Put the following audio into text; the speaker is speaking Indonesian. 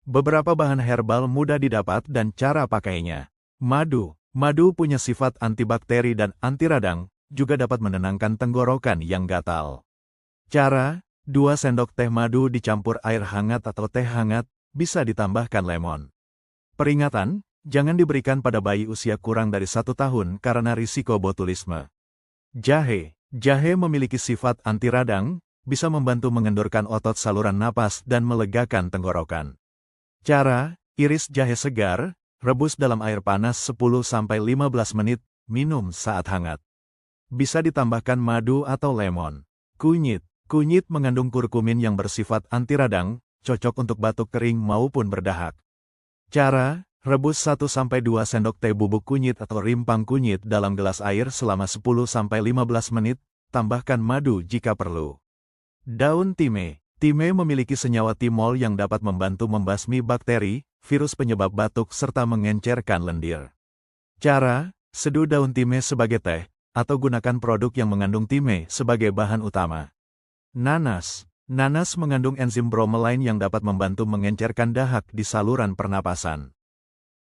Beberapa bahan herbal mudah didapat dan cara pakainya. Madu. Madu punya sifat antibakteri dan anti radang, juga dapat menenangkan tenggorokan yang gatal. Cara, 2 sendok teh madu dicampur air hangat atau teh hangat, bisa ditambahkan lemon. Peringatan, jangan diberikan pada bayi usia kurang dari 1 tahun karena risiko botulisme. Jahe. Jahe memiliki sifat anti radang, bisa membantu mengendorkan otot saluran napas dan melegakan tenggorokan. Cara, iris jahe segar, rebus dalam air panas 10-15 menit, minum saat hangat. Bisa ditambahkan madu atau lemon. Kunyit. Kunyit mengandung kurkumin yang bersifat anti radang, cocok untuk batuk kering maupun berdahak. Cara, rebus 1-2 sendok teh bubuk kunyit atau rimpang kunyit dalam gelas air selama 10-15 menit, tambahkan madu jika perlu. Daun time. Time memiliki senyawa timol yang dapat membantu membasmi bakteri, virus penyebab batuk serta mengencerkan lendir. Cara, seduh daun time sebagai teh, atau gunakan produk yang mengandung time sebagai bahan utama. Nanas. Nanas mengandung enzim bromelain yang dapat membantu mengencerkan dahak di saluran pernapasan.